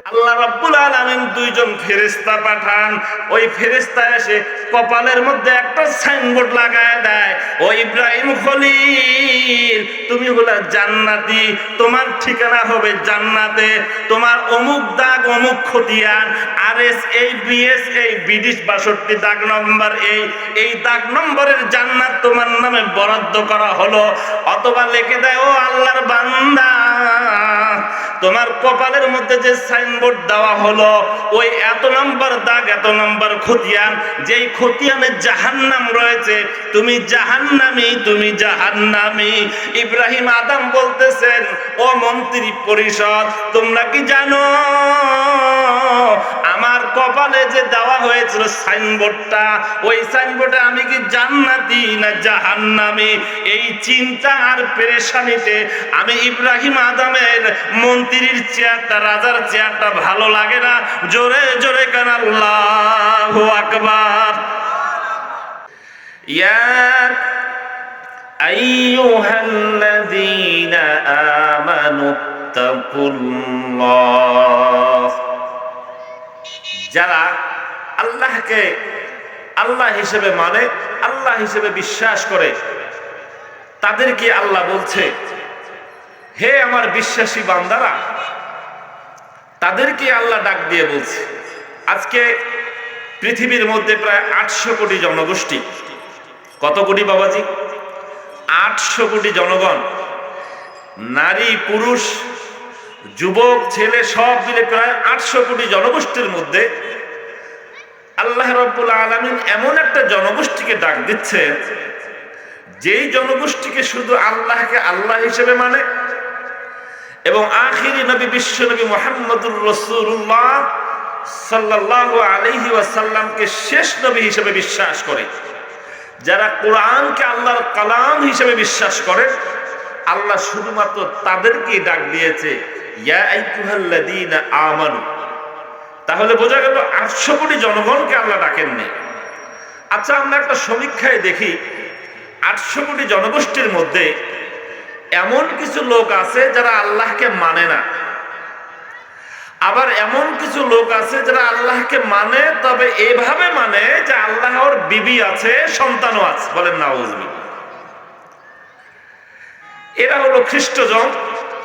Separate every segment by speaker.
Speaker 1: আল্লাহ রাব্বুল আলামিন দুইজন ফেরেশতা পাঠান। ওই ফেরেশতা এসে কপালের মধ্যে একটা সাইনবোর্ড লাগায় দেয়, ও ইব্রাহিম খলিল, তুমি হলো জান্নাতি, তোমার ঠিকানা হবে জান্নাতে, তোমার অমুক দাগ অমুক খতিয়ান RS এই BS এই বিডিশ 62 দাগ নম্বর এই দাগ নম্বরের জান্নাত তোমার নামে বরাদ্দ করা হলো। অথবা লিখে দেয়, ও আল্লাহর বান্দা, তোমার কপালের মধ্যে যে সাইনবোর্ড দেওয়া হলো, ওই এত নম্বর দাগ এত নম্বর খতিয়ান, যেই খতিয়ানে জাহান্নাম রয়েছে, তুমি জাহান্নামী, তুমি জাহান্নামী। ইব্রাহিম আদম বলতেছেন, ও মন্ত্রী পরিষদ, তোমরা কি জানো আমার কপালে যে দেওয়া হয়েছিল সাইনবোর্ডটা, ওই সাইনবোর্ডে আমি কি জান্নাতি না জাহান্নামী? এই চিন্তা আর পেরেশানিতে আমি ইব্রাহিম আদমের মন্ত্রীর চেয়ারটা, রাজার চেয়ারটা ভালো লাগে না। জোরে জোরে কান আল্লাহু আকবার। ইয়া আইয়ুহাল্লাযীনা আমানু তাকুল্লাহ, যারা আল্লাহকে আল্লাহ হিসেবে মানে, আল্লাহ হিসেবে বিশ্বাস করে, তাদেরকে আল্লাহ বলছে, হে আমার বিশ্বাসী বান্দারা। তাদেরকে আল্লাহ ডাক দিয়ে বলছে। আজকে পৃথিবীর মধ্যে প্রায় 800 কোটি জনগোষ্ঠী। কত কোটি বাবাজি? 800 কোটি জনগণ, নারী পুরুষ যুবক ছেলে সব মিলে প্রায় 800 কোটি জনগোষ্ঠীর মধ্যে আল্লাহ রাব্বুল আলামিন এমন একটা জনগোষ্ঠীকে ডাক দিচ্ছেন, যেই জনগোষ্ঠীকে শুধু আল্লাহকে আল্লাহ হিসেবে মানে এবং আখিরি নবী বিশ্ব নবী মুহাম্মদুর রাসূলুল্লাহ সাল্লাল্লাহু আলাইহি ওয়াসাল্লামকে শেষ নবী হিসেবে বিশ্বাস করে, যারা কোরআনকে আল্লাহর কালাম হিসেবে বিশ্বাস করে, আল্লাহ শুধুমাত্র তাদেরকেই ডাক দিয়েছে, ইয়া আইয়ুহাল্লাযীনা আমানু। তাহলে বোঝা গেল 800 কোটি জনগণকে আল্লাহ ডাকেননি। আচ্ছা, আমরা একটা সমীক্ষায় দেখি 800 কোটি জনগোষ্ঠীর মধ্যে এমন কিছু লোক আছে যারা আল্লাহকে মানে না, আবার এমন কিছু লোক আছে যারা আল্লাহকে মানে, তবে এভাবে মানে যে আল্লাহর বিবি আছে, সন্তানও আছে। বলেন নাউজুবিল্লাহ। এরা হলো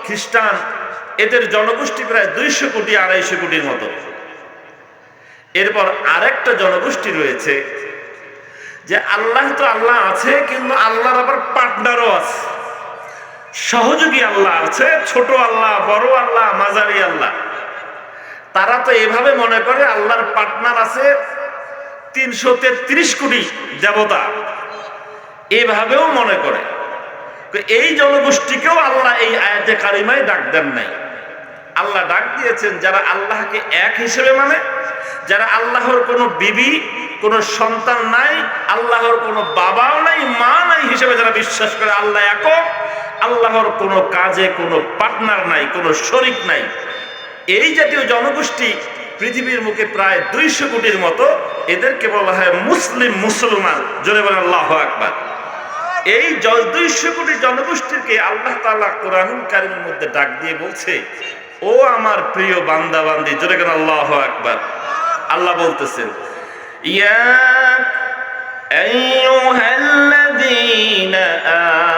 Speaker 1: খ্রিস্টান। এদের জনগোষ্ঠী প্রায় 200 কোটি 250 কোটির মতো। এরপর আরেকটা জনগোষ্ঠী রয়েছে যে আল্লাহ তো আল্লাহ আছে, কিন্তু আল্লাহর আবার পার্টনারও আছে, সহযোগী আল্লাহ আছে, ছোট আল্লাহ, বড় আল্লাহ, মাঝারি আল্লাহ। তারা তো এভাবে মনে করে আল্লাহর পার্টনার আছে 333 কোটি দেবতা, এভাবেও মনে করে। এই জনগোষ্ঠীকেও আল্লাহ এই আয়াতে কারিমায় ডাক দেন নাই। আল্লাহ ডাক দিয়েছেন যারা আল্লাহকে এক হিসেবে মানে, যারা আল্লাহর কোনো বিবি, কোনো সন্তান নাই, আল্লাহর কোনো বাবাও নাই, মা নাই হিসেবে যারা বিশ্বাস করে আল্লাহ একক, আল্লাহর কোনো কাজে কোনো পার্টনার নাই, কোনো শরিক নাই, এই জাতীয় জনগোষ্ঠী পৃথিবীর মুখে প্রায় 200 কোটির মতো। এদেরকে বলা হয় মুসলমান। জোরে বলেন আল্লাহু আকবার। এই 200 কোটি জনগোষ্ঠীকে আল্লাহ তাআলা কোরআনুল কারীমের মধ্যে ডাক দিয়ে বলছে, ও আমার প্রিয় বান্দা বান্দি, জোরে বলেন আল্লাহু আকবার। আল্লাহ বলতেছেন, ইয়া আইয়ুহাল্লাযীনা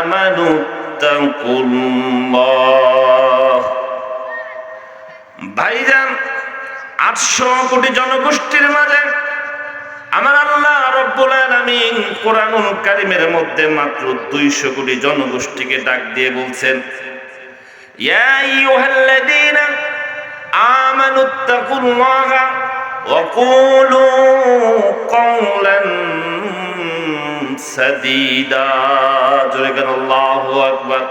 Speaker 1: আমানু তাকুল্লাহ। ভাইজান, 800 কোটি জনগোষ্ঠীর মাঝে আমার আল্লাহ রাব্বুল আলামিন কোরআনুল কারীমের মধ্যে মাত্র 200 কোটি জনগোষ্ঠীকে ডাক দিয়ে বলছেন, ইয়া আইয়ুহাল্লাযীনা আমানু তাকুল্লাহা ওয়া কুলু কওলান সাদীদা। জোরে বলেন আল্লাহু আকবার।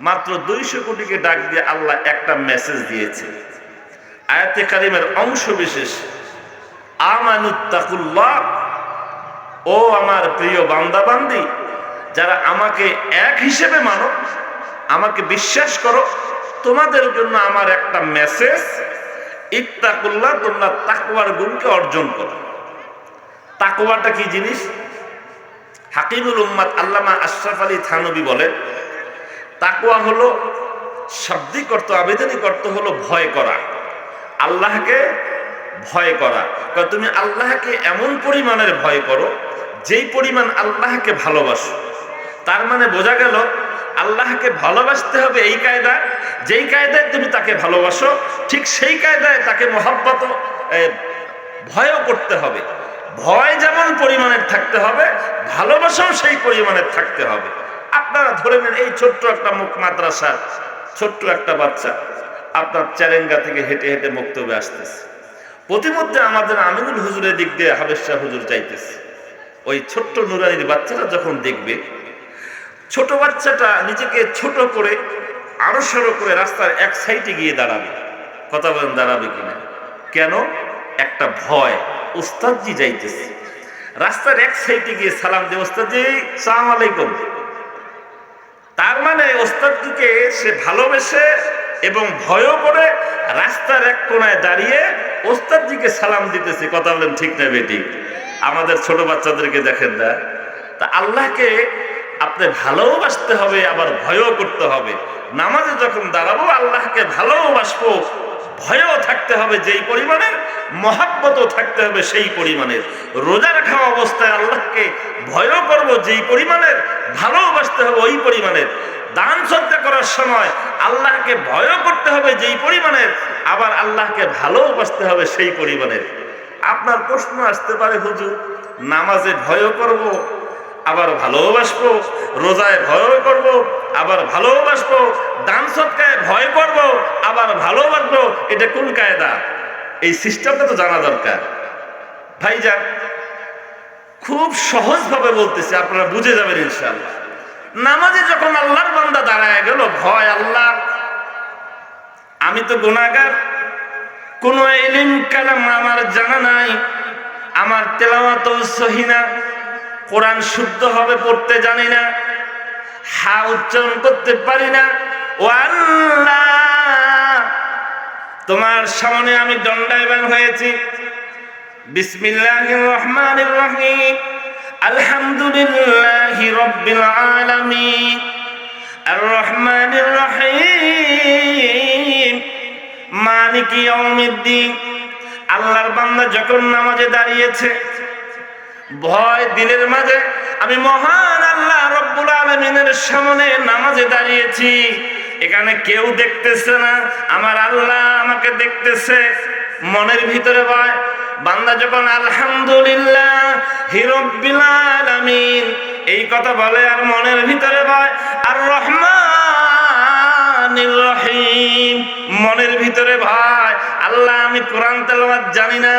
Speaker 1: মাত্র 200 কোটিকে ডাক দিয়ে আল্লাহ একটা মেসেজ দিয়েছে। আয়াতে কারিমের অংশ বিশেষ, আমানুত্তাকুল্লাহ, ও আমার প্রিয় বান্দা বান্দি, যারা আমাকে এক হিসেবে মানো, আমাকে বিশ্বাস করো, তোমাদের জন্য আমার একটা মেসেজ, ইত্তাকুল্লাহ, তোমরা তাকওয়ার গুণকে অর্জন করো। তাকওয়াটা কি জিনিস? হাকিমুল উম্মাত আল্লামা আশরাফ আলী থানবী বলেন, তাকওয়া হলো শাব্দিক অর্থ, আবেদনিক অর্থ হলো ভয় করা। আল্লাহকে ভয় করা। তুমি আল্লাহকে এমন পরিমাণের ভয় করো যেই পরিমাণ আল্লাহকে ভালোবাসো। তার মানে বোঝা গেল আল্লাহকে ভালোবাসতে হবে এই কায়দা, যেই কায়দায় তুমি তাকে ভালোবাসো ঠিক সেই কায়দায় তাকে মহব্বত ভয়ও করতে হবে। ভয় যেমন পরিমাণের থাকতে হবে, ভালোবাসাও সেই পরিমাণের থাকতে হবে। আপনারা ধরে নেন এই ছোট্ট একটা মাদ্রাসার ছোট্ট একটা বাচ্চা আপনার চ্যালেঙ্গা থেকে হেঁটে হেঁটে মক্তবে আসতেছে, প্রতিমধ্যে আমাদের আমিনুল হুজুরের দিক দিয়ে হাবেজ শাহ হুজুর যাইতেছে। ওই ছোট্ট নুরানির বাচ্চাটা যখন দেখবে, ছোট বাচ্চাটা নিজেকে ছোট করে আরো সরো করে রাস্তার এক সাইডে গিয়ে দাঁড়াবে। কথা বলেন দাঁড়াবে কিনা? কেন? একটা ভয়। উস্তাদজি যাইতেছে, রাস্তার এক সাইডে গিয়ে সালাম দিয়ে ওস্তাদজি সালাম আলাইকুম। তার মানে ওস্তাদজিকে সে ভালোবেসে এবং ভয়ও করে রাস্তার এক কোনায় দাঁড়িয়ে ওস্তাদজিকে সালাম দিতেছে। কথা বলেন ঠিক না বেঠিক? আমাদের ছোট বাচ্চাদেরকে দেখেন না, তা আল্লাহকে আপনি ভালোবাসতে হবে, আবার ভয়ও করতে হবে। নামাজে যখন দাঁড়াবো আল্লাহকে ভালোবাসবো, ভয়ও থাকতে হবে যেই পরিমাণের, মহাব্বতও থাকতে হবে সেই পরিমাণের। রোজা রাখা অবস্থায় আল্লাহকে ভয়ও করব যেই পরিমাণের, ভালোবাসতে হবে ওই পরিমাণের। দান সদকা করার সময় আল্লাহকে ভয়ও করতে হবে যেই পরিমাণের, আবার আল্লাহকে ভালোবাসতে হবে সেই পরিমাণের। আপনার প্রশ্ন আসতে পারে, হুজুর নামাজে ভয়ও করব আবার ভালোবাসবো, রোজায় ভয়ও করব আবার ভালোবাসবো, দান সদকায় ভয় করব আবার ভালোবাসবো, এটা কোন কায়দা? এই সিস্টেমটা তো জানা দরকার। ভাইজান খুব সহজভাবে বলতেছি, আপনারা বুঝে যাবেন ইনশাআল্লাহ। নামাজে যখন আল্লাহর বান্দা দাঁড়ায় গেল, ভয় আল্লাহ, আমি তো গুনাহগার, কোন ইলম কালাম আমার জানা নাই, আমার তেলাওয়াত সহি না, কোরআন শুদ্ধ হবে পড়তে জানি না, হা উচ্চারণ করতে পারি না। ও আল্লাহ, তোমার সামনে আমি দণ্ডায়মান হয়েছি। বিসমিল্লাহির রহমানির রহিম, আলহামদুলিল্লাহি রাব্বিল আলামিন, আর রহমানির রহিম, মালিকি ইয়াউমিদ্দিন। আল্লাহর বান্দা যখন নামাজে দাঁড়িয়েছে, ভয় দিলের মাঝে, আমি মহান আল্লাহ রব্বুল আলামিনের সামনে নামাজে দাঁড়িয়েছি, এখানে কেউ দেখতেছে না, আমার আল্লাহ আমাকে দেখতেছে। মনের ভিতরে ভয়। বান্দা যখন আলহামদুলিল্লাহি রাব্বিল আলামিন এই কথা বলে, আর মনের ভিতরে ভয়, আর রহমানির রহিম, মনের ভিতরে ভয়, আল্লাহ আমি কোরআন তেলাওয়াত জানি না,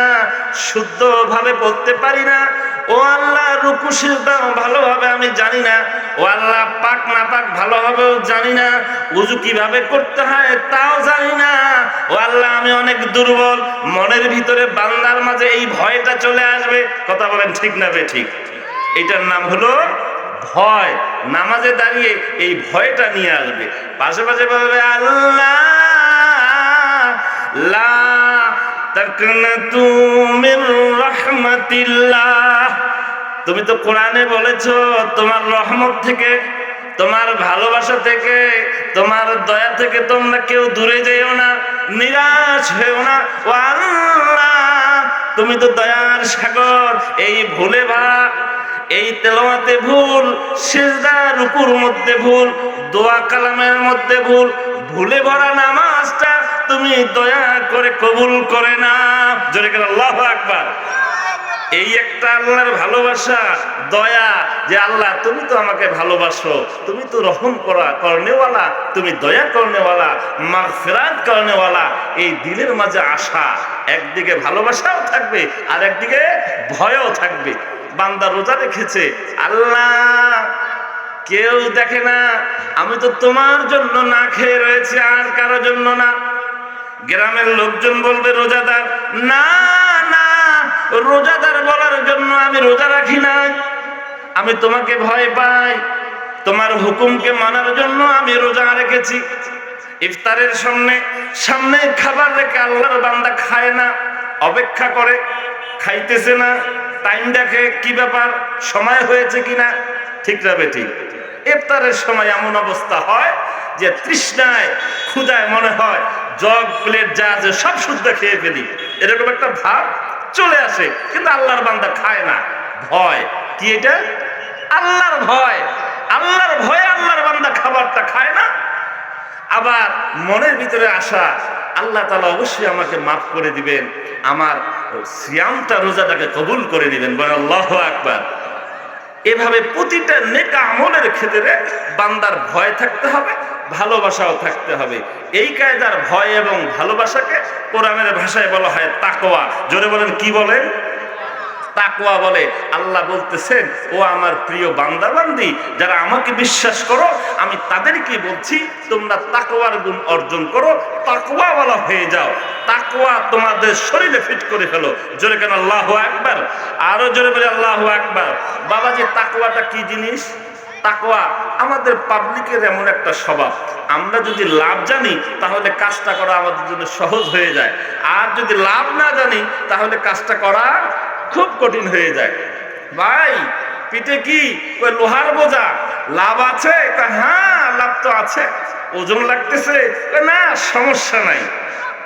Speaker 1: শুদ্ধভাবে পড়তে পারি না, ও আল্লাহ রুকু সিজদা ভালোভাবে আমি জানি না, ও আল্লাহ পাক না পাক ভালোভাবেও জানি না, ওযু কিভাবে করতে হয় তাও জানি না, ও আল্লাহ আমি অনেক দুর্বল। মনের ভিতরে বান্দার মাঝে এই ভয়টা চলে আসবে। কথা বলেন ঠিক না বেঠিক? এটার নাম হলো ভয়। নামাজে দাঁড়িয়ে এই ভয়টা নিয়ে আসবে। পাশে পাশে বলবে, আল্লাহ লা তাকনাতু মির রাহমাতিল্লাহ, তুমি তো কোরআনে বলেছো তোমার রহমত থেকে, তোমার ভালোবাসা থেকে, তোমার দয়া থেকে তোমরা কেউ দূরে যেও না, নিরাশ হয়েও না। ও আল্লাহ, তুমি তো দয়ার সাগর, এই ভুলে এই তেলাওয়াতে ভুল, সিজদা রুকুর মধ্যে ভুল, দোয়া কালামের মধ্যে ভুল, ভুলে ভরা নামাজটা তুমি দয়া করে কবুল করে না। জোরে করে আল্লাহু আকবার। এই একটা আল্লাহর ভালোবাসা, দয়া, যে আল্লাহ তুমি তো আমাকে ভালোবাসো, তুমি তো রহম করনেওয়ালা, তুমি দয়া করনেওয়ালা, মাগফিরাত করনেওয়ালা। এই দিলের মাঝে আশা, একদিকে ভালোবাসাও থাকবে আর একদিকে ভয়ও থাকবে। বান্দা রোজা রেখেছে, আল্লাহ কেউ দেখে না, আমি তো তোমার জন্য না খেয়ে রয়েছে, আর কারো জন্য না। গ্রামের লোকজন বলবে রোজাদার, না না, রোজাদার বলার জন্য আমি রোজা রাখি না, আমি তোমাকে ভয় পাই, তোমার হুকুমকে মানার জন্য আমি রোজা রেখেছি। ইফতারের সামনে খাবার রেখে আল্লাহর বান্দা খায় না, অপেক্ষা করে, খাইতেছে না, টাইম দেখে কি ব্যাপার, সময় হয়েছে কিনা। ঠিক যাবে ঠিক? ইফতারের সময় এমন অবস্থা হয় যে তৃষ্ণায় ক্ষুধায় মনে হয় জগ প্লেট যা আছে সব শুদ্ধ খেয়ে ফেলি, এরকম একটা ভাব চলে আসে। কিন্তু আল্লাহর বান্দা খায় না, ভয়। কি এটা? আল্লাহর ভয়। আল্লাহর ভয়ে আল্লাহর বান্দা খাবারটা খায় না। আবার মনের ভিতরে আসা, আল্লাহ তাআলা অবশ্যই আমাকে মাফ করে দিবেন, আমার সিয়ামটা রোজাটাকে কবুল করে দিবেন, বলেন আল্লাহু আকবার। এভাবে প্রতিটা নেক আমলের ক্ষেত্রে বান্দার ভয় থাকতে হবে, ভালোবাসাও থাকতে হবে। এই কায়দার ভয় এবং ভালোবাসাকে কোরআনের ভাষায় বলা হয় তাকওয়া। জোরে বলেন, কি বলেন? তাকওয়া বলে। আল্লাহ বলতেছেন, ও আমার প্রিয় বান্দা বান্দি, যারা আমাকে বিশ্বাস করো, আমি তাদেরকে বলছি তোমরা তাকওয়ার গুণ অর্জন করো, তাকওয়াওয়ালা হয়ে যাও। তাকওয়া তোমাদের শরীরে ফিট করে ফেলো। জোরে কেন আল্লাহু আকবার? আরো জোরে বলে আল্লাহু আকবার। বাবাজি, তাকওয়াটা কি জিনিস? তাকওয়া আমাদের পাবলিকের এমন একটা স্বভাব, আমরা যদি লাভ জানি তাহলে কাজটা করা আমাদের জন্য সহজ হয়ে যায়, আর যদি লাভ না জানি তাহলে কাজটা করা খুব কঠিন হয়ে যায়। ভাই, পিঠে কি লোহার বোঝা, লাভ আছে? হ্যাঁ, লাভ তো আছে। ওজন লাগতেছে? না, সমস্যা নাই।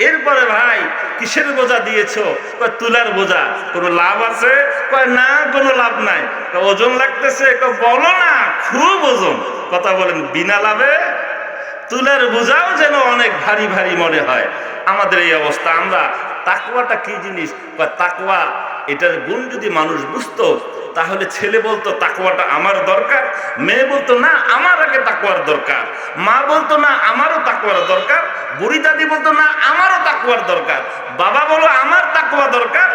Speaker 1: এরপরে ভাই, কিসের বোঝা দিয়েছো? তুলার বোঝা। কোনো লাভ আছে? না, কোনো লাভ নাই। ওজন লাগতেছে? বলো না, খুব ওজন। কথা বলেন, বিনা লাভে তুলার বোঝাও যেন অনেক ভারী ভারী মনে হয়। আমাদের এই অবস্থা। আমরা তাকওয়াটা কি জিনিস? তাকওয়া এটার গুণ যদি মানুষ বুঝতো, তাহলে ছেলে বলতো তাকওয়াটা আমার দরকার, মেয়ে বলতো না আমার আগে তাকওয়ার দরকার, মা বলতো না আমারও তাকওয়ার দরকার, বুড়ি দাদি বলতো না আমারও তাকওয়ার দরকার, বাবা বলো আমার তাকওয়া দরকার,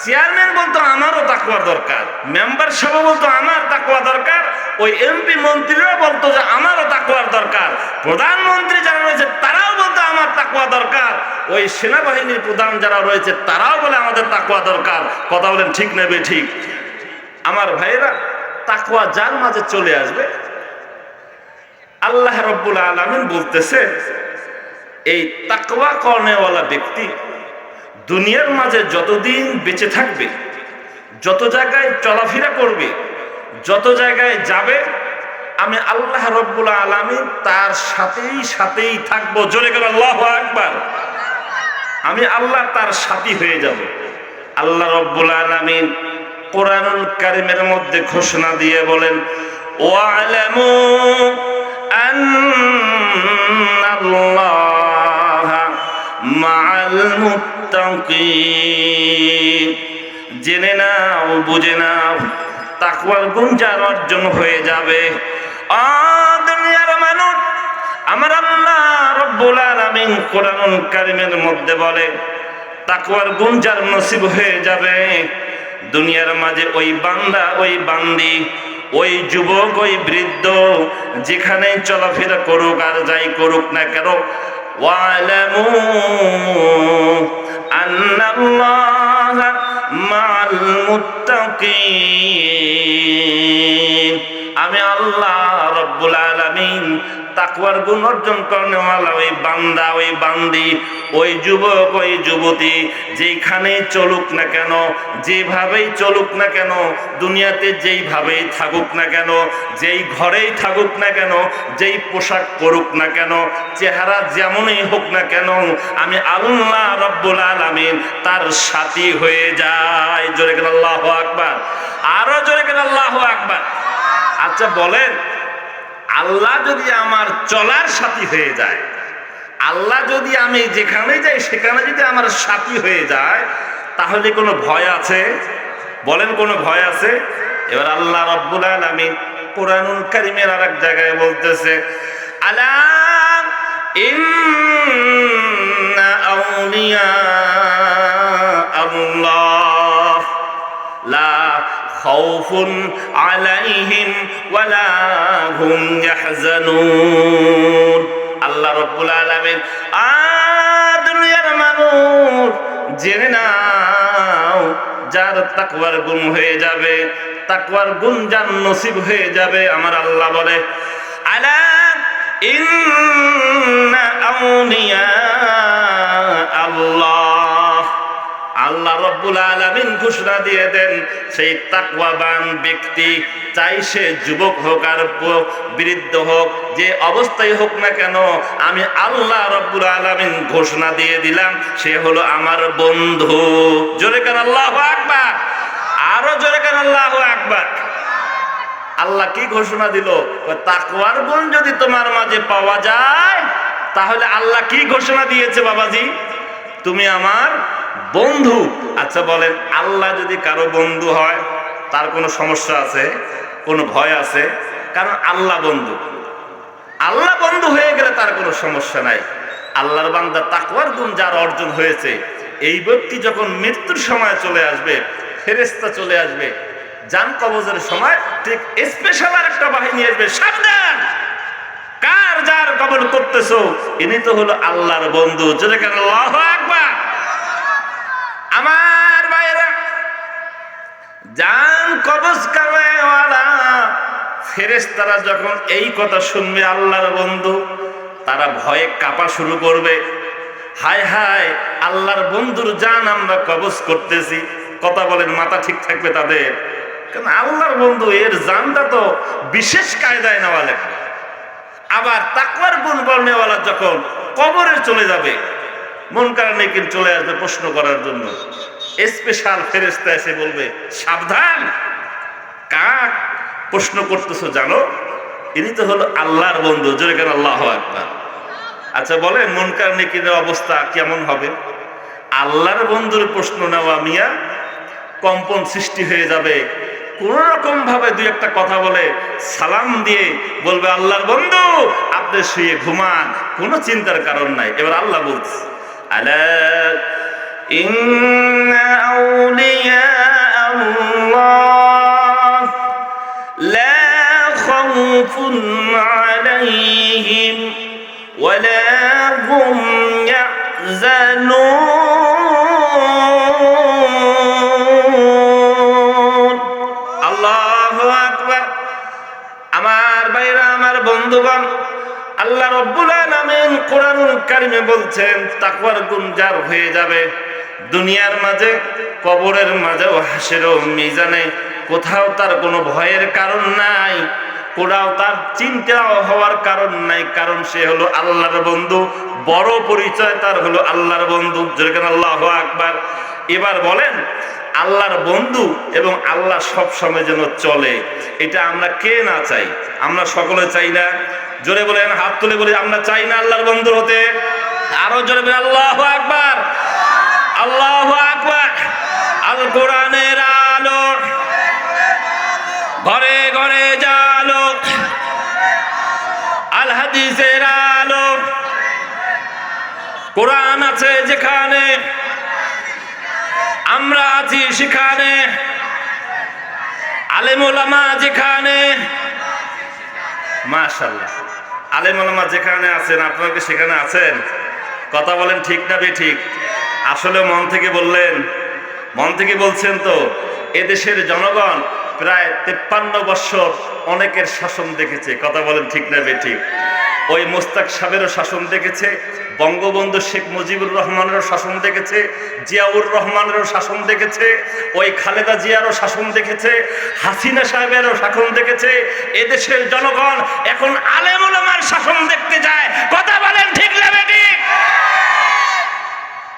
Speaker 1: চেয়ারম্যান বলতো আমারও তাকওয়ার দরকার, মেম্বার সভা বলতো আমার তাকওয়া দরকার, ওই এমপি মন্ত্রীরা বলতো যে আমারও তাকওয়ার দরকার, প্রধানমন্ত্রী যারা রয়েছে তারাও বলতো আমার তাকওয়া দরকার, ওই সেনাবাহিনীর প্রধান যারা রয়েছে তারাও বলে আমাদের তাকওয়া দরকার। কথা বলেন, ঠিক নেবে ঠিক? আমার ভাইয়েরা, তাকওয়া যার মাঝে চলে আসবে, আল্লাহ রাব্বুল আলামিন বলতেছে, এই তাকওয়া করনেওয়ালা ব্যক্তি দুনিয়ার মাঝে যতদিন বেঁচে থাকবে, যত জায়গায় চলাফেরা করবে, যত জায়গায় যাবে, আমি আল্লাহ রাব্বুল আলামিন তার সাথেই সাথেই থাকবো। জোরে করে আল্লাহু আকবার। আমি আল্লাহ তার সাথী হয়ে যাব। আল্লাহ রাব্বুল আলামিন কোরআনুল কারীমের মধ্যে ঘোষণা দিয়ে বলেন, ওয়ালামু আন্নাল্লাহা মাআল মুত্তাকিন। জেনে নাও, বুঝে নাও, তাকওয়ার গুণ যার অর্জন হয়ে যাবে, দুনিয়ার মানুষ, আমার আল্লাহ রাব্বুল আলামিন কোরআনুল কারীমের মধ্যে বলে, তাকওয়ার গুণ যার নসিব হয়ে যাবে, দুনিয়ার মাঝে ওই বান্দা, ওই বান্দি, ওই যুবক, ওই বৃদ্ধ, যেখানে চলাফেরা করুক আর যাই করুক না কেন, ওয়ালামু আন্নাল্লাহা মাআল মুত্তাকিন। আমি আল্লাহ রাব্বুল আলামিন তাকওয়ার গুণ অর্জন করনেওয়ালা ওই বান্দা, ওই বান্দি, ওই যুবক, ওই যুবতী, যেখানে চলুক না কেন, যেভাবেই চলুক না কেন, দুনিয়াতে যেইভাবেই থাকুক না কেন, যেই ঘরেই থাকুক না কেন, যেই পোশাক পরুক না কেন, চেহারা যেমনই হোক না কেন, আমি আল্লাহ রাব্বুল আলামিন তার সাথী হয়ে যাই। জোরে করে আল্লাহু আকবার। আরো জোরে করে আল্লাহু আকবার। আচ্ছা বলেন, আল্লাহ যদি আমার চলার সাথী হয়ে যায়, আল্লাহ যদি আমি যেখানে যাই সেখানে যদি আমার সাথী হয়ে যায়, তাহলে কোনো ভয় আছে? বলেন, কোনো ভয় আছে? এবার আল্লাহ রাব্বুল আলামিন কোরআনুল কারীমের আরেক জায়গায় বলতেছে, আলা ইন্না আউলিয়া আল্লাহ লা খাউফুন আলাইহিম ওয়ালা হুম ইয়াহজানুন। আল্লাহ রাব্বুল আলামিন, দুনিয়ার মানুষ, জেনে নাও, যার তাকওয়ার গুণ হয়ে যাবে, তাকওয়ার গুণ যার নসিব হয়ে যাবে, আমার আল্লাহ বলে, আলা ইন্না আউলিয়া আল্লাহ, আল্লাহ রাব্বুল আলামিন ঘোষণা দিয়ে দেন, সেই তাকওয়াবান ব্যক্তি, চাই সে যুবক হোক আর বৃদ্ধ হোক, যে অবস্থায় হোক না কেন, আমি আল্লাহ রাব্বুল আলামিন ঘোষণা দিয়ে দিলাম সে হলো আমার বন্ধু। জোরে কান আল্লাহু আকবার, আরো জোরে কান আল্লাহু আকবার। আল্লাহ কি ঘোষণা দিল? তাকওয়ার গুণ যদি তোমার মাঝে পাওয়া যায়, তাহলে আল্লাহ কি ঘোষণা দিয়েছে বাবাজি? তুমি আমার বন্ধু। আচ্ছা বলেন, আল্লাহ যদি কারো বন্ধু হয় তার কোনো সমস্যা আছে? কোনো ভয় আছে? কারণ আল্লাহ বন্ধু। আল্লাহ বন্ধু হয়ে গেলে তার কোনো সমস্যা নাই। আল্লাহর বান্দা তাকওয়ার গুণ যার অর্জন হয়েছে, এই ব্যক্তি যখন মৃত্যুর সময় চলে আসবে, ফেরেশতা চলে আসবে, জান কবজের সময় ঠিক স্পেশাল আর একটা বাহিনী আসবে, সাবধান, কার যার কবর করতেছো, ইনি তো হলো আল্লাহর বন্ধু। জোরে কেন আল্লাহু আকবার। আমার ভাইরা, জান কবজ কামেওয়ালা ফেরেশতারা যখন এই কথা শুনবে আল্লাহর বন্ধু, তারা ভয়ে কাঁপা শুরু করবে। হায় হায়, আল্লাহর বন্ধুর জান আমরা কবজ করতেছি। কথা বলেন, মাথা ঠিক থাকবে তাদের? কারণ আল্লাহর বন্ধু, এর জানটা তো বিশেষ কায়দায় নেওয়া লাগবে। আবার তাকওয়ার গুণ বর্ণেওয়ালা যখন কবরে চলে যাবে, মন কারণে কিন্তু চলে আসবে প্রশ্ন করার জন্য, স্পেশাল ফেরেশতা এসে বলবে, সাবধান, কাক প্রশ্ন করতেছো জানো, ইনি তো হলো আল্লাহর বন্ধু। জোরে কেন আল্লাহু আকবার। আচ্ছা বলেন, মন কারণে কিনের অবস্থা কেমন হবে? আল্লাহর বন্ধুর প্রশ্ন নেওয়া মিয়া, কম্পন সৃষ্টি হয়ে যাবে। কোন রকম ভাবে দুই একটা কথা বলে সালাম দিয়ে বলবে, আল্লাহর বন্ধু আপনি শুয়ে ঘুমান, কোনো চিন্তার কারণ নাই। এবার আল্লাহ বলছে, আলা ইন্না আউলিয়া আল্লাহ লা খাউফুন আলাইহিম ওয়া লা হুম ইয়াহজানুন। আল্লাহু আকবার। আমার ভাইরা, আমার বন্ধুগণ, আল্লাহ রাব্বুল আলামিন কোরআনুল কারীমে বলছেন, তাকওয়ার গুণ যার হয়ে যাবে, দুনিয়ার মাঝে, কবরের মাঝে, ও হাসরেও মিজানে কোথাও তার কোনো ভয়ের কারণ নাই, কোথাও তার চিন্তা হওয়ার কারণ নাই। কারণ সে হলো আল্লাহর বন্ধু। বড় পরিচয় তার হলো আল্লাহর বন্ধু। যেখানে আল্লাহু আকবার। এবার বলেন, আল্লাহর বন্ধু এবং আল্লাহ সব সময় যেন চলে, এটা আমরা কে না চাই? আমরা সকলে চাই না? জোরে বলেন, হাত তুলে বলি, আমরা চাই না আল্লাহর বন্ধু হতে? আরো জোরে বলেন আল্লাহু আকবার, আল্লাহু আকবার। আল কোরআনের আলো ঘরে ঘরে জালো, আল হাদিসের আলো, কোরআন আছে যেখানে, আমরা আছি সেখানে, আলেম ওলামা যেখানে, মাশাআল্লাহ, আলেম ওলামা যেখানে আছেন, আপনারা কি সেখানে আছেন? কথা বলেন, ঠিক না বেঠিক? আসলে মন থেকে বললেন? মন থেকে বলছেন তো? এদেশের জনগণ প্রায় 53 বছর অনেকের শাসন দেখেছে। কথা বলেন, ঠিক না বেঠিক? ওই মোস্তাক সাহেবেরও শাসন দেখেছে, বঙ্গবন্ধু শেখ মুজিবুর রহমানেরও শাসন দেখেছে, জিয়াউর রহমানেরও শাসন দেখেছে, ওই খালেদা জিয়ারও শাসন দেখেছে, হাসিনা সাহেবেরও শাসন দেখেছে। এদেশের জনগণ এখন আলেম ওলামার শাসন দেখতে যায়। কথা বলেন, ঠিক না বেঠিক?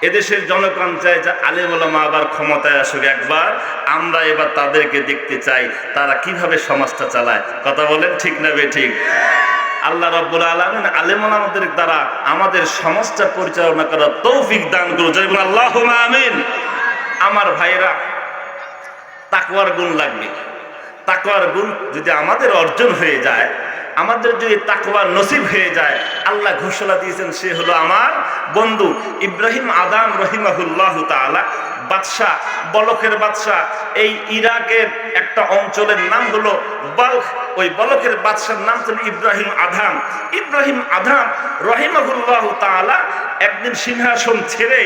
Speaker 1: এদেশের জনগণ চায় যে আলেম ওলামা আবার ক্ষমতায় আসুক একবার, আমরা এবার তাদেরকে দেখতে চাই তারা কিভাবে সমাজটা চালায়। কথা বলেন, ঠিক না বেঠিক? আল্লাহ রাব্বুল আলামিন আলেম ওলামাদের দ্বারা আমাদের সমাজটা পরিচালনা করার তৌফিক দান করুন। জয় বলুন আল্লাহুম্মা আমিন। আমার ভাইরা, তাকওয়ার গুণ লাগবে। তাকওয়ার গুণ যদি আমাদের অর্জন হয়ে যায়, আমাদের যদি তাকওয়া নসিব হয়ে যায়, আল্লাহ ঘোষণা দিয়েছেন সে হলো আমার বন্ধু। ইব্রাহিম আদম রহিমাহুল্লাহু তাআলা, বাদশাহ, বলখের বাদশাহ, এই ইরাকের একটা অঞ্চলের নাম হলো বলখ। ওই বলখের বাদশার নাম ছিল ইব্রাহিম আদম। ইব্রাহিম আদম রহিমাহুল্লাহু তাআলা একদিন সিংহাসন ছেড়ে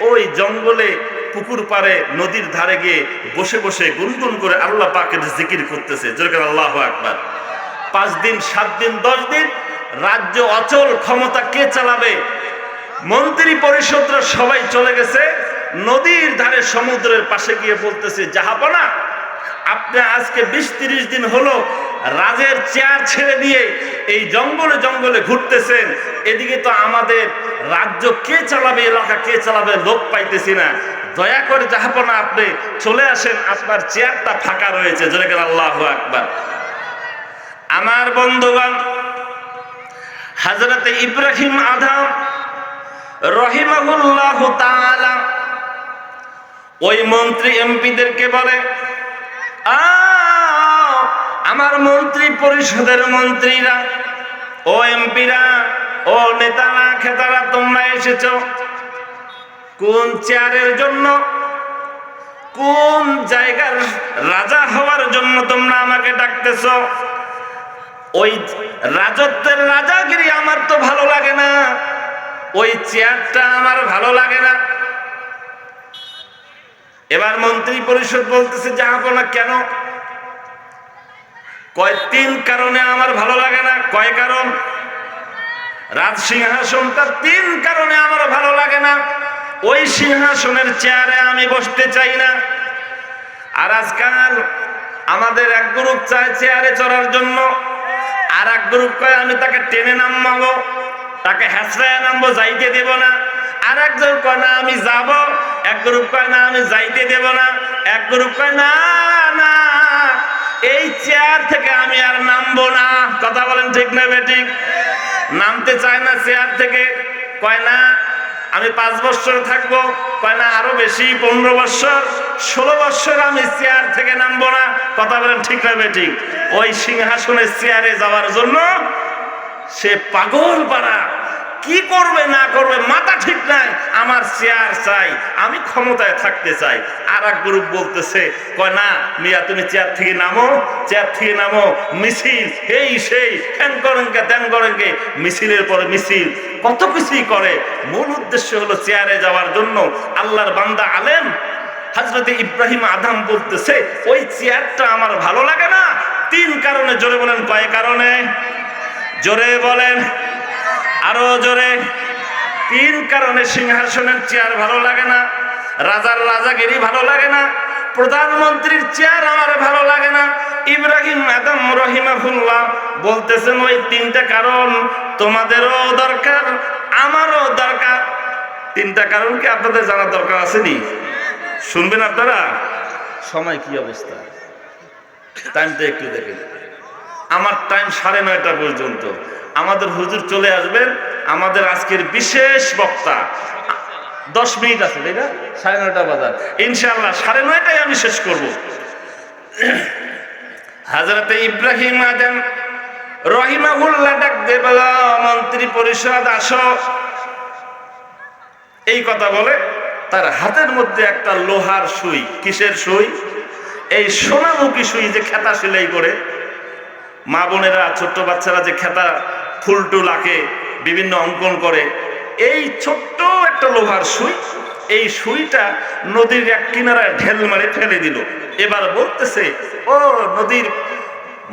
Speaker 1: ওই জঙ্গলে, পুকুর পাড়ে, নদীর ধারে গিয়ে বসে বসে গুনগুন করে আল্লাহ পাকের জিকির করতেছে। যেরকম আল্লাহু আকবার। 5 দিন, 7 দিন, 10 দিন রাজ্য অচল, ক্ষমতা কে চালাবে? মন্ত্রী পরিষদরা সবাই চলে গেছে, নদীর ধারে সমুদ্রের পাশে গিয়ে বলতেছে, জাহাপনা, আপনি আজকে 20-30 দিন হলো রাজের চেয়ার ছেড়ে দিয়ে এই জঙ্গলে জঙ্গলে ঘুরতেছেন, এদিকে তো আমাদের রাজ্য কে চালাবে, এলাকা কে চালাবে, লোক পাইতেছি না। দয়া করে জাহাপনা আপনি চলে আসেন, আপনার চেয়ারটা ফাঁকা রয়েছে। জোরে করে আল্লাহু আকবার। আমার বন্ধুগণ, হযরত ইব্রাহিম আদম রহিমাহুল্লাহু তাআলা ওই মন্ত্রী এমপিদেরকে বলে, আমার মন্ত্রী পরিষদের মন্ত্রীরা, ও এমপিরা, ও নেতারা খেতারা, তোমরা এসেছো কোন চেয়ারের জন্য, কোন জায়গার রাজা হওয়ার জন্য তোমরা আমাকে ডাকতেছ? ওই রাজত্বের রাজাগিরি আমার তো ভালো লাগে না, ওই চেয়ারটা আমার ভালো লাগে না। এবার মন্ত্রী পরিষদ বলতেছে, জাহাপনা কেন? কয় 3 কারণে আমার ভালো লাগে না। কয় কারণ? রাজ সিংহাসনটা 3 কারণে আমার ভালো লাগে না। ওই সিংহাসনের চেয়ারে আমি বসতে চাই না। আর আজকাল আমাদের এক গ্রুপ চায় চেয়ারে চড়ার জন্য, আর এক গ্রুপ কয় আমি তাকে টেনে নামাবো, তাকে হ্যাঁচড়ায় নামবো, যাইতে দেব না। আর একজন কয় না আমি যাব, এক গ্রুপ কয় না আমি যাইতে দেব না, এক গ্রুপ কয় না না এই চেয়ার থেকে আমি আর নামবো না। কথা বলেন ঠিক না বেঠিক? নামতে চায় না চেয়ার থেকে, কয় না আমি 5 বছর থাকবো, কয় না আরো বেশি, 15 বছর, 16 বছর আমি চেয়ার থেকে নামবো না। কথা বলেন ঠিক না বেঠিক? ওই সিংহাসনের চেয়ারে যাওয়ার জন্য সে পাগল পারা, কি করবে না করবে মাথা ঠিক নাই, আমার চেয়ার চাই, আমি ক্ষমতায় থাকতে চাই। আর এক গ্রুপ বলতেছে, কয় না মিয়া তুমি চেয়ার থেকে নামো, চেয়ার থেকে নামো, মিছিল এই সেই, ঠ্যাং করেনকে ত্যাং করেনকে, মিছিলের পরে মিছিল, কত কিছুই করে। মূল উদ্দেশ্য হলো চেয়ারে যাওয়ার জন্য। আল্লাহর বান্দা আলেম হযরত ইব্রাহিম আদম বলতেছে, ওই চেয়ারটা আমার ভালো লাগে না 3 কারণে। জোরে বলেন, কয় কারণে? জোরে বলেন, আরো জোরে। 3 কারণে সিংহাসনের চেয়ার ভালো লাগে না, রাজার রাজাগিরি ভালো লাগে না, প্রধানমন্ত্রীর চেয়ার আমার ভালো লাগে না। ইব্রাহিম আদম রহিমাহুল্লাহ বলতেছেন, ওই 3টা কারণ তোমাদেরও দরকার, আমারও দরকার। 3টা কারণ কি আপনাদের জানার দরকার আসেনি? শুনবেন আপনারা? সময় কি অবস্থা? টাইমটা একটু দেখেন। আমার টাইম 9:30 পর্যন্ত। আমাদের হুজুর চলে আসবেন, আমাদের আজকের বিশেষ বক্তা। 10 মিনিট আছে, তাই না? 9:30 বাজার, ইনশাআল্লাহ 9:30টায় আমি শেষ করব। হযরত ইব্রাহিম আদম রহিমাহুল্লাহ ডাক দিয়ে বলে, মন্ত্রী পরিষদ আসো। এই কথা বলে তার হাতের মধ্যে একটা লোহার সুই। কিসের সুই? এই সোনামুখী সুই, যে খেতা সেলাই করে মা বোনেরা, ছোট্ট বাচ্চারা যে খেতা ফুলটুল আঁকে, বিভিন্ন অঙ্কন করে, এই ছোট্ট একটা লোহার সুই, এই সুইটা নদীর এক কিনারায় ঢেল মারে ফেলে দিল। এবার বলতেছে, ও নদীর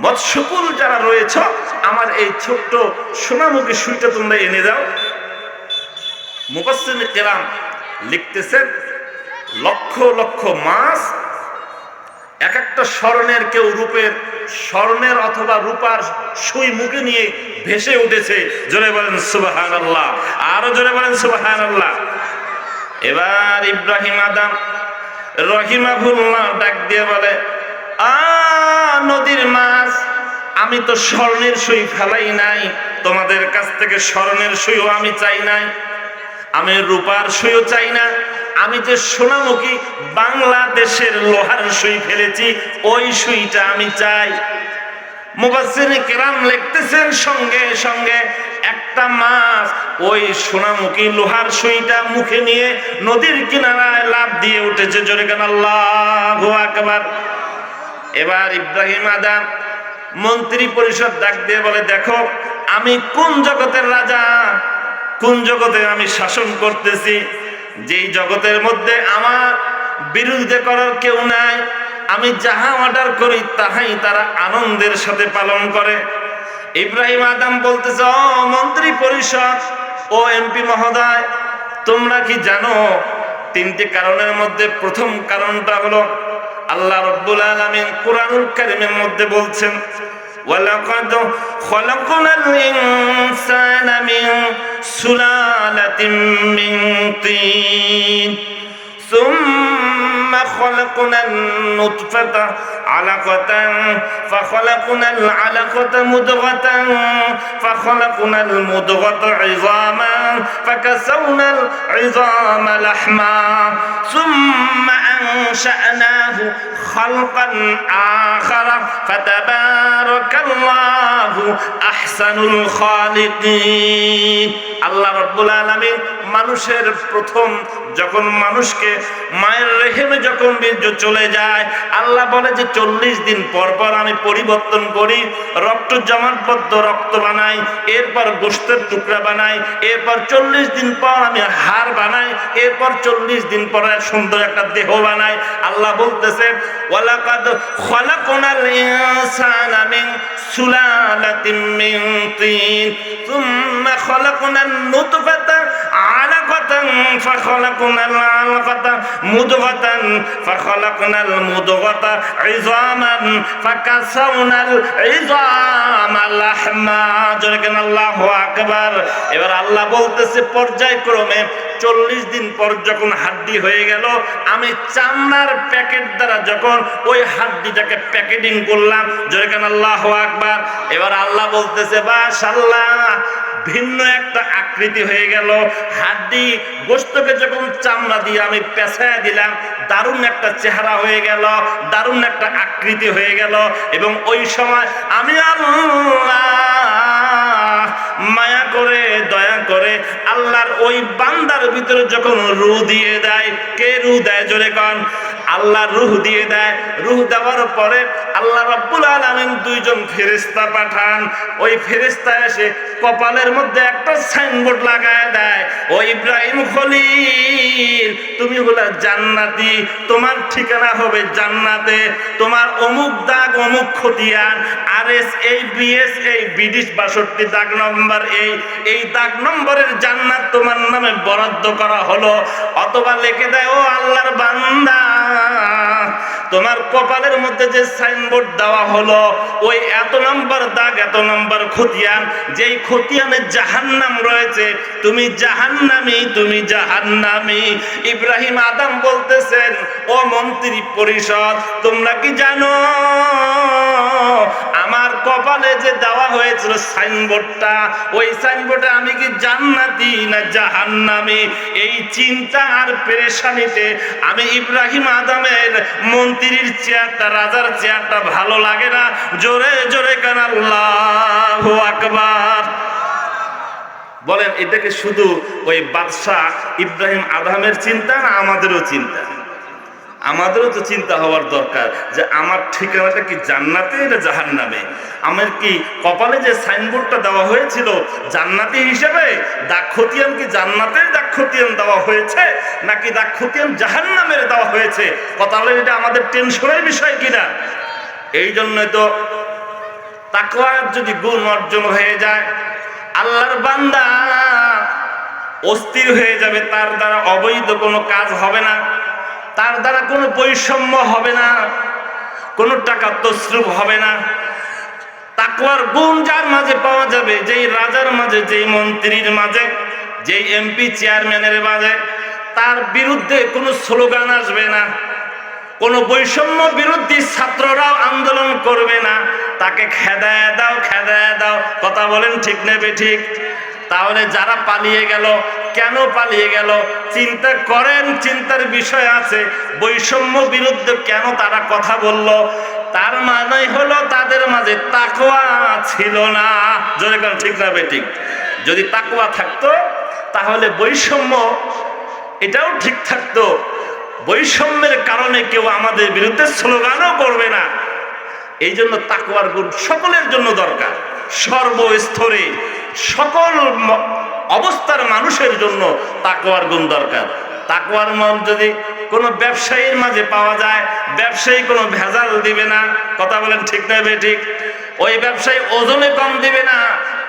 Speaker 1: মৎস্যকুল যারা রয়েছ, আমার এই ছোট্ট সোনামুখী সুইটা তোমরা এনে দাও। মুফাসসির কেরাম লিখতেছেন, লক্ষ লক্ষ মাছ এক একটা স্বর্ণের, কেউ রূপের, স্বর্ণের অথবা রূপার সুই মুখে নিয়ে ভেসে উঠেছে। জোরে বলেন সুবহানাল্লাহ, আরো জোরে বলেন সুবহানাল্লাহ। এবার ইব্রাহিম আদম রহিমাহুল্লাহ ডাক দিয়ে বলে, নদীর মাছ, আমি তো স্বর্ণের সুই ফেলাই নাই, তোমাদের কাছ থেকে স্বর্ণের সুইও আমি চাই নাই, আমি রূপার সুইও চাই না, আমি যে সোনামুখী বাংলাদেশের লোহার সুই ফেলেছি, ওই সুইটা আমি চাই। মুফাসসির কেরাম লিখতেছেন, সঙ্গে সঙ্গে একটা মাছ ওই সোনামুখী লোহার সুইটা মুখে নিয়ে নদীর কিনারায় লাফ দিয়ে উঠেছে। জোরে কেন আল্লাহু আকবার। এবার ইব্রাহিম আদম মন্ত্রী পরিষদ ডাক দিয়ে বলে, দেখো আমি কোন জগতের রাজা, কোন জগতে আমি শাসন করতেছি, যেই জগতের মধ্যে আমার বিরুদ্ধে করার কেউ নাই, আমি যাহা অর্ডার করি তাহাই তারা আনন্দের সাথে পালন করে। ইব্রাহিম আদম বলতেছে, ও মন্ত্রী পরিষদ, ও এমপি মহোদয়, তোমরা কি জানো তিনটি কারণের মধ্যে প্রথম কারণটা হলো আল্লাহ রাব্বুল আলামিন কোরআনুল কারীমের মধ্যে বলছেন ওয়ালাকাদ খলাকনাল ইনসানা মিন সুলালাতিন মিন তিন ثم خلقنا النطفة علقة فخلقنا العلقة مضغة فخلقنا المضغة عظاما فكسونا العظام لحما ثم أنشأناه خلقا آخر فتبارك الله أحسن الخالقين আল্লাহ রাব্বুল আলামিন মানুষের প্রথম যখন মানুষকে মায়ের রেহেমে যখন বীর্য চলে যায় আল্লাহ বলে যে 40 দিন পর পর আমি পরিবর্তন করি, রক্ত জমাটবদ্ধ রক্ত বানাই, এরপর গোশতের টুকরা বানাই, এরপর 40 দিন পর আমি হাড় বানাই, এরপর 40 দিন পর সুন্দর একটা দেহ বানাই। আল্লাহ বলতেছে ওয়ালাকাদ খলাকনাল ইনসানা মিন সুলালাতিন মিন তিন সুম্মা খলাকনান নুতফাতা আলাকাতান ফাখলাকনাল আলাকাতা মুদগাতান ফাখলাকনাল মুদগাতা ইযামান ফাকাসাউনাল ইযামা লাহমা। জোরে আল্লাহু আকবার। এবার আল্লাহ বলতেছে পর্যায়ক্রমে 40 দিন পর যখন হাড্ডি হয়ে গেল আমি চামড়ার প্যাকেট দ্বারা যখন ওই হাড্ডিটাকে প্যাকেটিং করলাম, জোরে আল্লাহু আকবার। এবার আল্লাহ বলতেছে মাশাআল্লাহ ভিন্ন একটা আকৃতি হয়ে গেল, হাড্ডি গোশতকে যখন চামড়া দিয়ে আমি পেঁচায় দিলাম দারুণ একটা চেহারা হয়ে গেল, দারুণ একটা আকৃতি হয়ে গেল। এবং ওই সময় আমি আল্লাহ মায়া করে দয়া করে আল্লাহর ওই বান্দার ভিতরে যখন রূহ দিয়ে দেয়, কে রূহ দেয় জোরে কোন? আল্লাহ রূহ দিয়ে দেয়। রূহ দেওয়ার পরে আল্লাহ রাব্বুল আলামিন দুইজন ফেরেশতা পাঠান। ওই ফেরেশতা এসে কপালের মধ্যে একটা সাইনবোর্ড লাগায় দেয়, ও ইব্রাহিম খলিল তুমি হলো জান্নাতি, তোমার ঠিকানা হবে জান্নাতে, তোমার অমুক দাগ অমুক খতিয়ান RS এই BS এই বিডিশ 62 দাগ নম্বর এই দাগ নম্বরের জান্নাত তোমার নামে বরাদ্দ করা হলো। অথবা লিখে দেয় ও আল্লাহর বান্দা তোমার কপালের মধ্যে যে সাইনবোর্ড দেওয়া হলো ওই এত নম্বর দাগ এত নম্বর খতিয়ান, যেই খতিয়ানে জাহান্নাম রয়েছে তুমি জাহান্নামী, তুমি জাহান্নামী। ইব্রাহিম আদম বলতেছেন ও মন্ত্রী পরিষদ তোমরা কি জানো আমার কপালে যে দেওয়া হয়েছিল সাইনবোর্ডটা, ওই সাইনবোর্ডে আমি কি জান্নাতি না জাহান্নামী? এই চিন্তা আর পেরেশানিতে আমি ইব্রাহিম আদমের মন্ত্রীর চেয়ারটা, রাজার চেয়ারটা ভালো লাগে না। জোরে জোরে কান আল্লাহু আকবার বলেন। এটাকে শুধু ওই বাদশাহ ইব্রাহিম আদমের চিন্তা না আমাদেরও চিন্তা? আমাদেরও তো চিন্তা হওয়ার দরকার যে আমার ঠিকানাটা কি জান্নাতে না জাহান্নামে? আমার কি কপালে যে সাইনবোর্ডটা দেওয়া হয়েছিল জান্নাতি হিসেবে দাগ খতিয়ান কি জান্নাতের দাগ খতিয়ান দেওয়া হয়েছে নাকি দাগ খতিয়ান জাহান্নামের দেওয়া হয়েছে? কথা বলে এটা আমাদের টেনশনের বিষয় কিনা? এই জন্যই তো তাকওয়ার যদি গুণ অর্জন হয়ে যায় আল্লাহর বান্দা অস্থির হয়ে যাবে, তার দ্বারা অবৈধ কোনো কাজ হবে না, তার দ্বারা কোনো বৈষম্য হবে না, কোনো টাকা তসরুপ হবে না। তাকওয়ার গুণ যার মাঝে পাওয়া যাবে, যেই রাজার মাঝে, যেই মন্ত্রীর মাঝে, যেই MP চেয়ারম্যানের মাঝে, তার বিরুদ্ধে কোনো স্লোগান আসবে না, কোনো বৈষম্য বিরোধী ছাত্ররাও আন্দোলন করবে না, তাকে খেদায় দাও খেদায় দাও। কথা বলেন ঠিক নেবে ঠিক? তাহলে যারা পালিয়ে গেল, কেন পালিয়ে গেল চিন্তা করেন, চিন্তার বিষয় আছে। বৈষম্য বিরুদ্ধে কেন তারা কথা বলল? তার মানে হলো তাদের মাঝে তাকওয়া ছিল না। জোরে কেন ঠিক না বেঠিক? যদি তাকওয়া থাকতো তাহলে বৈষম্য এটাও ঠিক থাকতো, বৈষম্যের কারণে কেউ আমাদের বিরুদ্ধে স্লোগানও করবে না। এই জন্য তাকওয়ার গুণ সকলের জন্য দরকার, সর্বস্তরে সকল অবস্থার মানুষের জন্য তাকওয়ার গুণ দরকার। তাকওয়ার মন যদি কোনো ব্যবসায়ীর মাঝে পাওয়া যায়, ব্যবসায়ী কোনো ভেজাল দিবে না। কথা বলেন ঠিক না বেঠিক? ওই ব্যবসায়ী ওজনে কম দিবে না।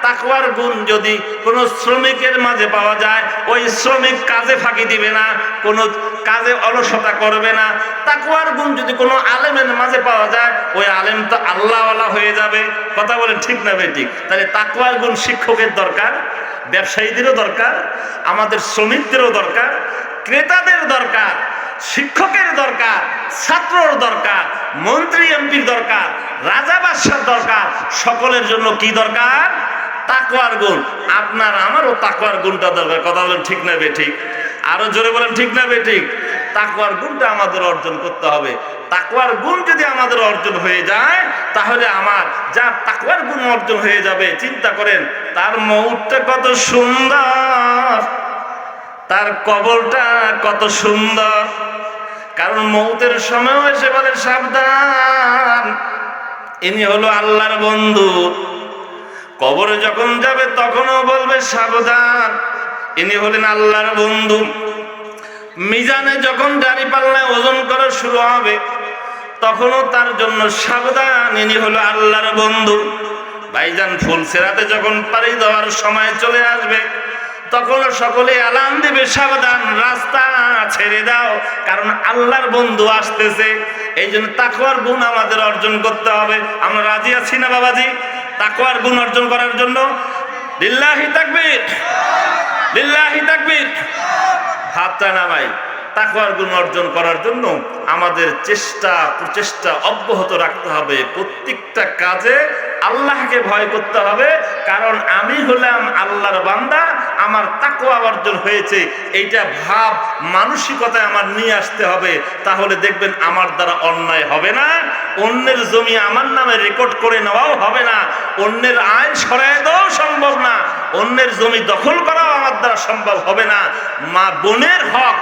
Speaker 1: তাকওয়ার গুণ যদি কোনো শ্রমিকের মাঝে পাওয়া যায়, ওই শ্রমিক কাজে ফাঁকি দিবে না। কোনো কাজে অলসতা করবে না। তাকওয়ার গুণ যদি কোনো আলেমের মাঝে পাওয়া যায়, ওই আলেম তো আল্লাহওয়ালা হয়ে যাবে। কথা বলেন ঠিক না বেঠিক? তাহলে তাকওয়ার গুণ শিক্ষকের দরকার, ব্যবসায়ীদেরও দরকার, আমাদের শ্রমিকদেরও দরকার, ক্রেতাদের দরকার, শিক্ষকের দরকার, ছাত্রর দরকার, মন্ত্রী এমপির দরকার, রাজা বাদশার দরকার। সকলের জন্য কি দরকার? তাকওয়ার গুণ। আপনার আমারও তাকওয়ার গুণটা দরকার। কথা বলেন ঠিক না বেঠিক? আরো জোরে বলেন ঠিক না বেঠিক? তাকওয়ার গুণটা আমাদের অর্জন করতে হবে। তাকওয়ার গুণ যদি আমাদের অর্জন হয়ে যায়, তাহলে আমার যার তাকওয়ার গুণ অর্জন হয়ে যাবে, চিন্তা করেন তার মউতটা কত সুন্দর, তার কবরটা কত সুন্দর। কারণ মউতের সময় এসে বলে সাবধান, ইনি হলো আল্লাহর বন্ধু। কবরে যখন যাবে তখনও বলবে সাবধান, ইনি হলেন আল্লাহর বন্ধু। মিজানে যখন দাঁড়িপাল্লায় ওজন করা শুরু হবে, তখনও তার জন্য সাবধান, ইনি হলো আল্লাহর বন্ধু। ভাইজান ফুলসেরাতে যখন পাড়ি দেওয়ার সময় চলে আসবে, তখন সকলে আলান দিবে সাবধান, রাস্তা ছেড়ে দাও, কারণ আল্লাহর বন্ধু আসতেছে। এই জন্য তাকওয়ার গুণ আমাদের অর্জন করতে হবে। আমরা রাজি আছি না বাবাজি তাকওয়ার গুণ অর্জন করার জন্য? লিল্লাহি তাকবীর, লিল্লাহি তাকবীর। হাতটা নামাই। তাকওয়ার গুণ অর্জন করার জন্য আমাদের প্রচেষ্টা অব্যাহত রাখতে হবে। প্রত্যেকটা কাজে আল্লাহকে ভয় করতে হবে, কারণ আমি হলাম আল্লাহর বান্দা, আমার তাকওয়া অর্জন হয়েছে, এইটা ভাব মানসিকতায় আমার নিয়ে আসতে হবে। তাহলে দেখবেন আমার দ্বারা অন্যায় হবে না, অন্যের জমি আমার নামে রেকর্ড করে নেওয়াও হবে না, অন্যের আইন সরায় দেওয়াও সম্ভব না, অন্যের জমি দখল করাও আমার দ্বারা সম্ভব হবে না। মা বোনের হক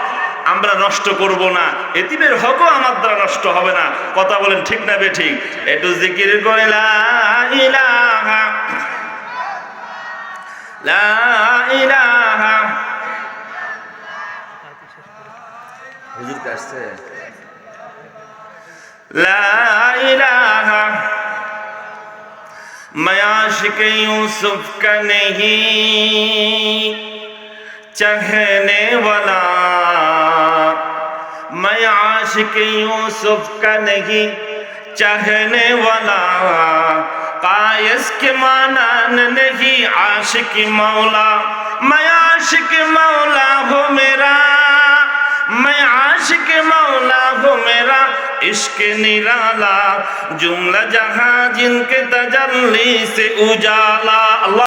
Speaker 1: আমরা নষ্ট করব না, এতিমের হকও আমার দ্বারা নষ্ট হবে না। কথা বলেন ঠিক না বেঠিক? একটু জিকির করে লা ইলাহা লা ইলাহা। হুজুর কাছে লা ইলাহা मैं आशिक यूसुफ का नहीं चाहने वाला, मैं आशिक यूसुफ का नहीं चाहने वाला, कायस के माना नहीं आशिक मौला, मैं आशिक मौला हो मेरा, मैं आशिक मौला हो मेरा, इश्क निराला जुमला जहां जिनके तजल्ली से उजाला। अल्लाह